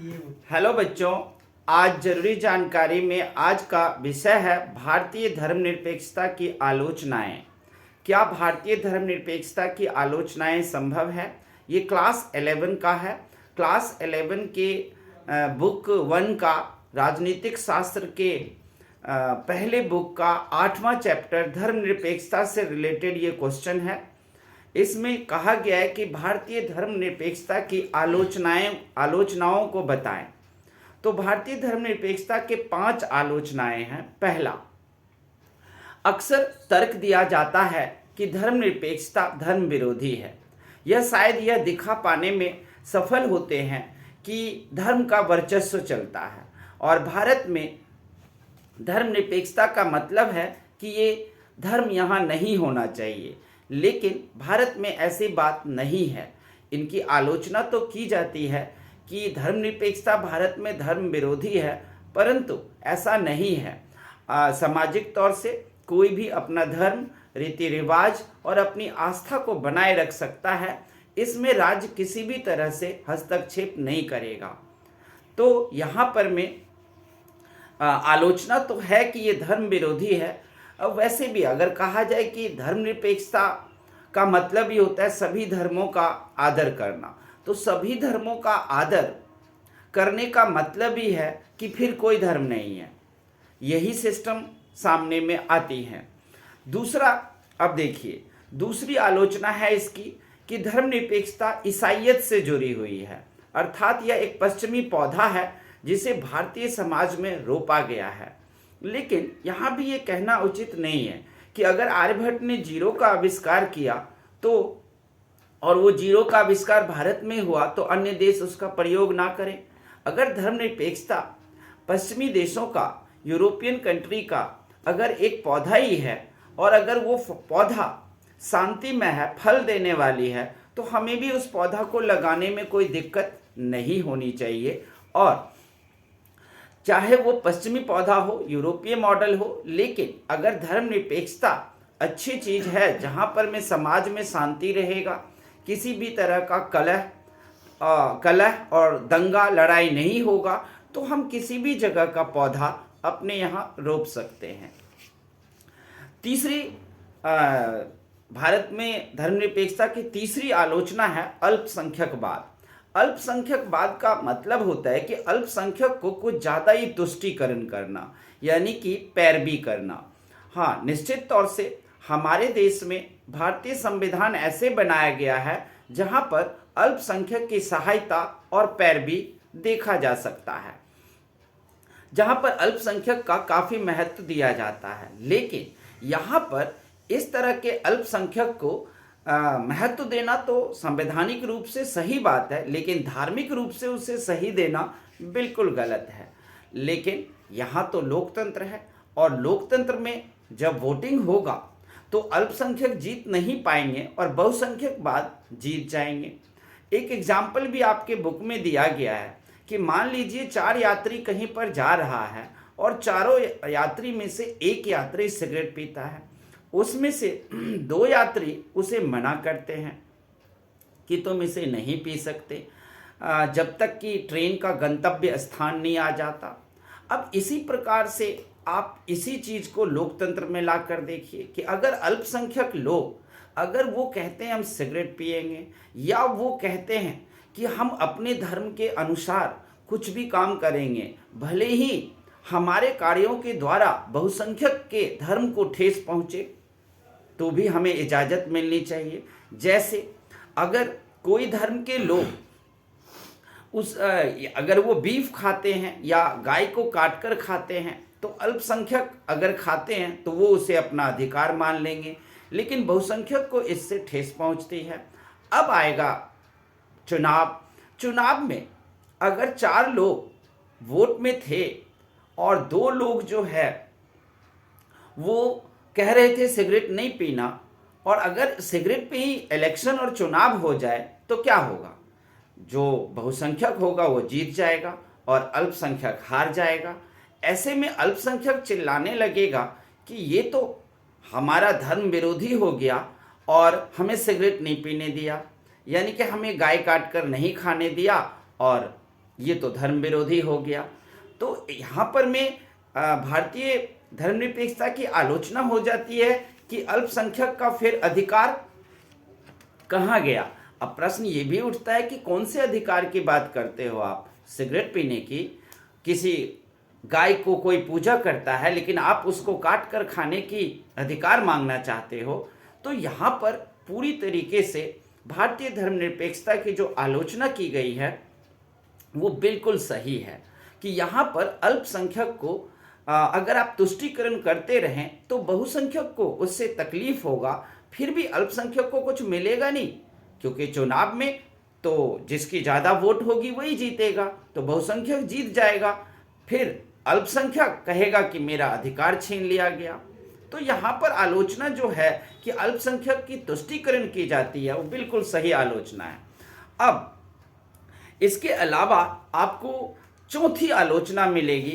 Hello बच्चों, आज जरूरी जानकारी में आज का विषय है भारतीय धर्मनिरपेक्षता की आलोचनाएं। क्या भारतीय धर्मनिरपेक्षता की आलोचनाएं संभव है? ये क्लास 11 का है। क्लास 11 के बुक 1 का राजनीतिक शास्त्र के पहले बुक का 8वां चैप्टर धर्मनिरपेक्षता से रिलेटेड ये क्वेश्चन है। इसमें कहा गया है कि भारतीय धर्मनिरपेक्षता की आलोचनाओं को बताएं। तो भारतीय धर्मनिरपेक्षता के 5 आलोचनाएं हैं। पहला, अक्सर तर्क दिया जाता है कि धर्मनिरपेक्षता धर्म विरोधी है। यह शायद यह दिखा पाने में सफल होते हैं कि धर्म का वर्चस्व चलता है और भारत में धर्मनिरपेक्षता का मतलब है कि ये धर्म यहाँ नहीं होना चाहिए, लेकिन भारत में ऐसी बात नहीं है। इनकी आलोचना तो की जाती है कि धर्मनिरपेक्षता भारत में धर्म विरोधी है, परंतु ऐसा नहीं है। सामाजिक तौर से कोई भी अपना धर्म, रीति रिवाज और अपनी आस्था को बनाए रख सकता है। इसमें राज्य किसी भी तरह से हस्तक्षेप नहीं करेगा। तो यहाँ पर में आलोचना तो है कि ये धर्म विरोधी है। अब वैसे भी अगर कहा जाए कि धर्मनिरपेक्षता का मतलब ही होता है सभी धर्मों का आदर करना, तो सभी धर्मों का आदर करने का मतलब ही है कि फिर कोई धर्म नहीं है। यही सिस्टम सामने में आती है। दूसरा, अब देखिए, दूसरी आलोचना है इसकी कि धर्मनिरपेक्षता ईसाईयत से जुड़ी हुई है, अर्थात यह एक पश्चिमी पौधा है जिसे भारतीय समाज में रोपा गया है। लेकिन यहाँ भी ये कहना उचित नहीं है कि अगर आर्यभट्ट ने जीरो का आविष्कार किया तो और वो जीरो का आविष्कार भारत में हुआ तो अन्य देश उसका प्रयोग ना करें। अगर धर्मनिरपेक्षता पश्चिमी देशों का, यूरोपियन कंट्री का अगर एक पौधा ही है और अगर वो पौधा शांतिमय है, फल देने वाली है, तो हमें भी उस पौधा को लगाने में कोई दिक्कत नहीं होनी चाहिए। और चाहे वो पश्चिमी पौधा हो, यूरोपीय मॉडल हो, लेकिन अगर धर्मनिरपेक्षता अच्छी चीज है जहां पर में समाज में शांति रहेगा, किसी भी तरह का कलह और दंगा लड़ाई नहीं होगा, तो हम किसी भी जगह का पौधा अपने यहाँ रोप सकते हैं। तीसरी भारत में धर्मनिरपेक्षता की तीसरी आलोचना है अल्पसंख्यकवाद। अल्पसंख्यकवाद का मतलब होता है कि अल्पसंख्यक को कुछ ज़्यादा ही तुष्टीकरण करना, यानी कि पैरवी करना। हाँ, निश्चित तौर से हमारे देश में भारतीय संविधान ऐसे बनाया गया है जहाँ पर अल्पसंख्यक की सहायता और पैरवी देखा जा सकता है, जहाँ पर अल्पसंख्यक का काफ़ी महत्व दिया जाता है। लेकिन यहाँ पर इस तरह के अल्पसंख्यक को महत्व देना तो संवैधानिक रूप से सही बात है, लेकिन धार्मिक रूप से उसे सही देना बिल्कुल गलत है। लेकिन यहाँ तो लोकतंत्र है और लोकतंत्र में जब वोटिंग होगा तो अल्पसंख्यक जीत नहीं पाएंगे और बहुसंख्यकवाद जीत जाएंगे। एक एग्जाम्पल भी आपके बुक में दिया गया है कि मान लीजिए 4 यात्री कहीं पर जा रहा है और चारों यात्री में से एक यात्री सिगरेट पीता है। उसमें से 2 यात्री उसे मना करते हैं कि तुम इसे नहीं पी सकते जब तक कि ट्रेन का गंतव्य स्थान नहीं आ जाता। अब इसी प्रकार से आप इसी चीज़ को लोकतंत्र में ला कर देखिए कि अगर अल्पसंख्यक लोग अगर वो कहते हैं हम सिगरेट पिएंगे, या वो कहते हैं कि हम अपने धर्म के अनुसार कुछ भी काम करेंगे, भले ही हमारे कार्यों के द्वारा बहुसंख्यक के धर्म को ठेस पहुँचे, तो भी हमें इजाज़त मिलनी चाहिए। जैसे अगर कोई धर्म के लोग अगर वो बीफ खाते हैं या गाय को काटकर खाते हैं, तो अल्पसंख्यक अगर खाते हैं तो वो उसे अपना अधिकार मान लेंगे, लेकिन बहुसंख्यक को इससे ठेस पहुंचती है। अब आएगा चुनाव में अगर 4 लोग वोट में थे और 2 लोग जो है वो कह रहे थे सिगरेट नहीं पीना, और अगर सिगरेट पे ही इलेक्शन और चुनाव हो जाए तो क्या होगा? जो बहुसंख्यक होगा वो जीत जाएगा और अल्पसंख्यक हार जाएगा। ऐसे में अल्पसंख्यक चिल्लाने लगेगा कि ये तो हमारा धर्म विरोधी हो गया और हमें सिगरेट नहीं पीने दिया, यानी कि हमें गाय काट कर नहीं खाने दिया और ये तो धर्म विरोधी हो गया। तो यहाँ पर मैं भारतीय धर्मनिरपेक्षता की आलोचना हो जाती है कि अल्पसंख्यक का फिर अधिकार कहाँ गया। अब प्रश्न ये भी उठता है कि कौन से अधिकार की बात करते हो आप? सिगरेट पीने की? किसी गाय को कोई पूजा करता है लेकिन आप उसको काट कर खाने की अधिकार मांगना चाहते हो। तो यहाँ पर पूरी तरीके से भारतीय धर्मनिरपेक्षता की जो आलोचना की गई है वो बिल्कुल सही है कि यहाँ पर अल्पसंख्यक को अगर आप तुष्टीकरण करते रहें तो बहुसंख्यक को उससे तकलीफ होगा, फिर भी अल्पसंख्यक को कुछ मिलेगा नहीं, क्योंकि चुनाव में तो जिसकी ज़्यादा वोट होगी वही जीतेगा, तो बहुसंख्यक जीत जाएगा, फिर अल्पसंख्यक कहेगा कि मेरा अधिकार छीन लिया गया। तो यहाँ पर आलोचना जो है कि अल्पसंख्यक की तुष्टीकरण की जाती है वो बिल्कुल सही आलोचना है। अब इसके अलावा आपको चौथी आलोचना मिलेगी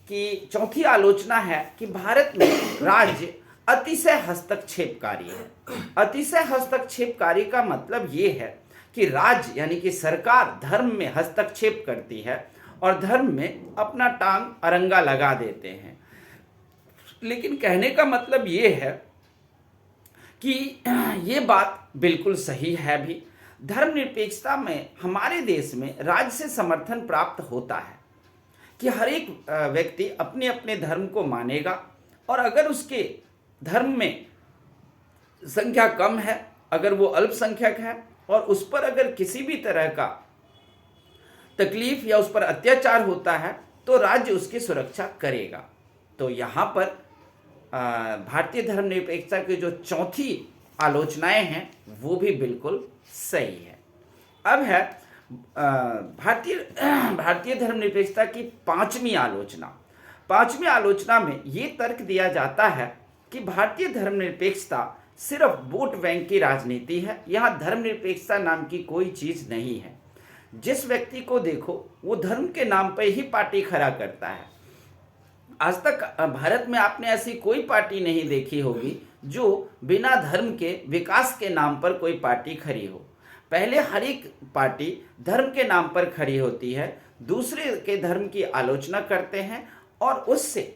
कि चौथी आलोचना है कि भारत में राज्य अतिशय हस्तक्षेपकारी है। अतिशय हस्तक्षेपकारी का मतलब ये है कि राज्य यानी कि सरकार धर्म में हस्तक्षेप करती है और धर्म में अपना टांग अरंगा लगा देते हैं। लेकिन कहने का मतलब ये है कि ये बात बिल्कुल सही है भी। धर्मनिरपेक्षता में हमारे देश में राज्य से समर्थन प्राप्त होता है कि हर एक व्यक्ति अपने अपने धर्म को मानेगा, और अगर उसके धर्म में संख्या कम है, अगर वो अल्पसंख्यक है और उस पर अगर किसी भी तरह का तकलीफ या उस पर अत्याचार होता है तो राज्य उसकी सुरक्षा करेगा। तो यहाँ पर भारतीय धर्मनिरपेक्षता की जो चौथी आलोचनाएं हैं वो भी बिल्कुल सही है। अब है भारतीय धर्मनिरपेक्षता की पांचवी आलोचना। पांचवी आलोचना में ये तर्क दिया जाता है कि भारतीय धर्मनिरपेक्षता सिर्फ वोट बैंक की राजनीति है, यहाँ धर्मनिरपेक्षता नाम की कोई चीज़ नहीं है। जिस व्यक्ति को देखो वो धर्म के नाम पर ही पार्टी खड़ा करता है। आज तक भारत में आपने ऐसी कोई पार्टी नहीं देखी होगी जो बिना धर्म के विकास के नाम पर कोई पार्टी खड़ी हो। पहले हर एक पार्टी धर्म के नाम पर खड़ी होती है, दूसरे के धर्म की आलोचना करते हैं और उससे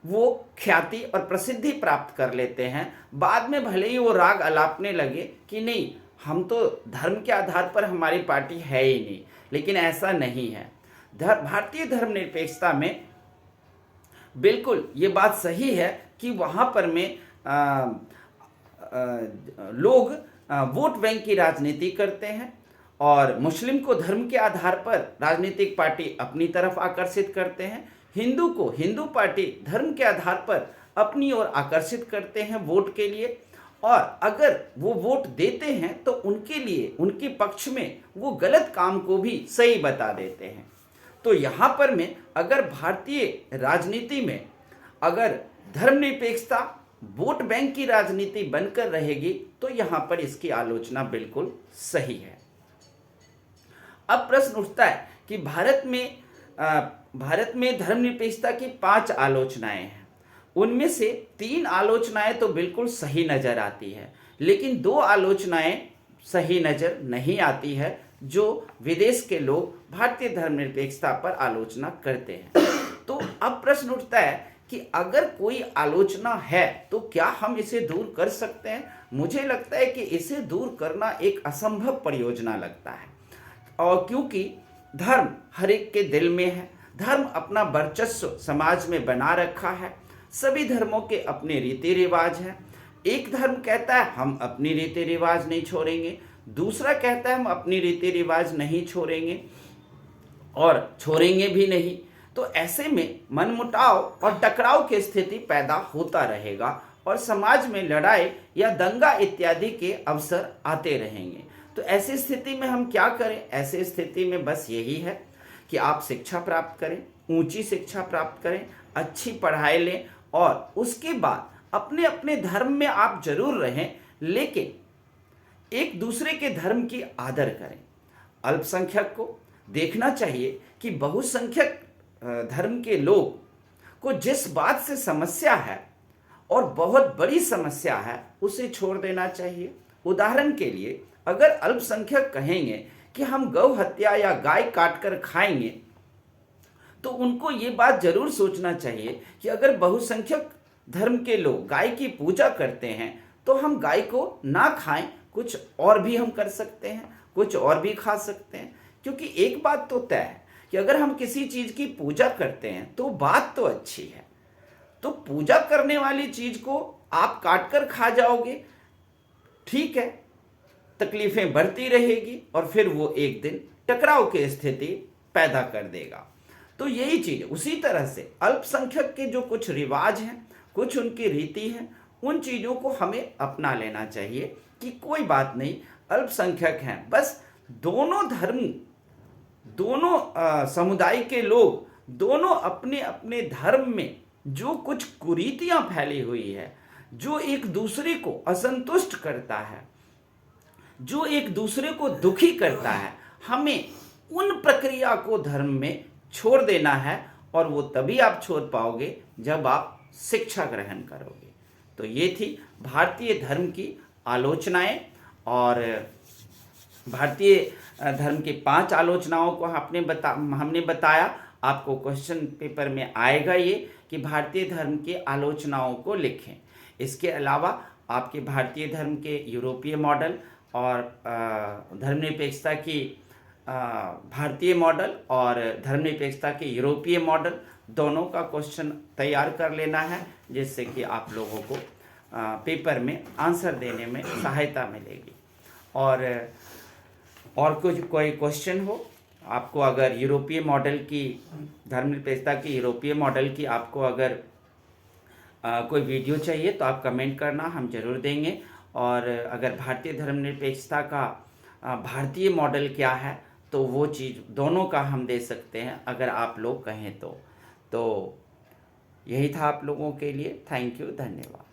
वो ख्याति और प्रसिद्धि प्राप्त कर लेते हैं। बाद में भले ही वो राग अलापने लगे कि नहीं, हम तो धर्म के आधार पर हमारी पार्टी है ही नहीं, लेकिन ऐसा नहीं है। भारतीय धर्मनिरपेक्षता में बिल्कुल ये बात सही है कि वहाँ पर में लोग वोट बैंक की राजनीति करते हैं और मुस्लिम को धर्म के आधार पर राजनीतिक पार्टी अपनी तरफ आकर्षित करते हैं, हिंदू को हिंदू पार्टी धर्म के आधार पर अपनी ओर आकर्षित करते हैं वोट के लिए, और अगर वो वोट देते हैं तो उनके लिए उनके पक्ष में वो गलत काम को भी सही बता देते हैं। तो यहाँ पर में अगर भारतीय राजनीति में अगर धर्मनिरपेक्षता वोट बैंक की राजनीति बनकर रहेगी तो यहाँ पर इसकी आलोचना बिल्कुल सही है। अब प्रश्न उठता है कि भारत में धर्मनिरपेक्षता की 5 आलोचनाएं हैं, उनमें से 3 आलोचनाएं तो बिल्कुल सही नजर आती है, लेकिन 2 आलोचनाएं सही नजर नहीं आती है जो विदेश के लोग भारतीय धर्मनिरपेक्षता पर आलोचना करते हैं। तो अब प्रश्न उठता है कि अगर कोई आलोचना है तो क्या हम इसे दूर कर सकते हैं? मुझे लगता है कि इसे दूर करना एक असंभव परियोजना लगता है, और क्योंकि धर्म हर एक के दिल में है, धर्म अपना वर्चस्व समाज में बना रखा है, सभी धर्मों के अपने रीति रिवाज हैं। एक धर्म कहता है हम अपनी रीति रिवाज नहीं छोड़ेंगे, दूसरा कहता है हम अपनी रीति रिवाज नहीं छोड़ेंगे और छोड़ेंगे भी नहीं। तो ऐसे में मनमुटाव और टकराव की स्थिति पैदा होता रहेगा और समाज में लड़ाई या दंगा इत्यादि के अवसर आते रहेंगे। तो ऐसी स्थिति में हम क्या करें? ऐसी स्थिति में बस यही है कि आप शिक्षा प्राप्त करें, ऊंची शिक्षा प्राप्त करें, अच्छी पढ़ाई लें और उसके बाद अपने अपने धर्म में आप जरूर रहें, लेकिन एक दूसरे के धर्म की आदर करें। अल्पसंख्यक को देखना चाहिए कि बहुसंख्यक धर्म के लोग को जिस बात से समस्या है और बहुत बड़ी समस्या है उसे छोड़ देना चाहिए। उदाहरण के लिए अगर अल्पसंख्यक कहेंगे कि हम गौ हत्या या गाय काट कर खाएंगे, तो उनको ये बात जरूर सोचना चाहिए कि अगर बहुसंख्यक धर्म के लोग गाय की पूजा करते हैं तो हम गाय को ना खाएं, कुछ और भी हम कर सकते हैं, कुछ और भी खा सकते हैं। क्योंकि एक बात तो तय है कि अगर हम किसी चीज की पूजा करते हैं तो बात तो अच्छी है, तो पूजा करने वाली चीज को आप काट कर खा जाओगे, ठीक है, तकलीफें बढ़ती रहेगी और फिर वो एक दिन टकराव की स्थिति पैदा कर देगा। तो यही चीज उसी तरह से अल्पसंख्यक के जो कुछ रिवाज हैं, कुछ उनकी रीति हैं, उन चीजों को हमें अपना लेना चाहिए कि कोई बात नहीं, अल्पसंख्यक हैं, बस दोनों धर्म, दोनों समुदाय के लोग, दोनों अपने अपने धर्म में जो कुछ कुरीतियां फैली हुई है, जो एक दूसरे को असंतुष्ट करता है, जो एक दूसरे को दुखी करता है, हमें उन प्रक्रिया को धर्म में छोड़ देना है। और वो तभी आप छोड़ पाओगे जब आप शिक्षा ग्रहण करोगे। तो ये थी भारतीय धर्म की आलोचनाएं, और भारतीय धर्म की 5 आलोचनाओं को हमने बताया। आपको क्वेश्चन पेपर में आएगा ये कि भारतीय धर्म की आलोचनाओं को लिखें। इसके अलावा आपके भारतीय धर्म के यूरोपीय मॉडल और धर्मनिरपेक्षता की भारतीय मॉडल और धर्मनिरपेक्षता के यूरोपीय मॉडल, दोनों का क्वेश्चन तैयार कर लेना है, जिससे कि आप लोगों को पेपर में आंसर देने में सहायता मिलेगी। और कुछ कोई क्वेश्चन हो आपको, अगर यूरोपीय मॉडल की, धर्मनिरपेक्षता की यूरोपीय मॉडल की आपको अगर कोई वीडियो चाहिए तो आप कमेंट करना, हम जरूर देंगे। और अगर भारतीय धर्मनिरपेक्षता का भारतीय मॉडल क्या है, तो वो चीज़ दोनों का हम दे सकते हैं अगर आप लोग कहें तो। यही था आप लोगों के लिए। थैंक यू, धन्यवाद।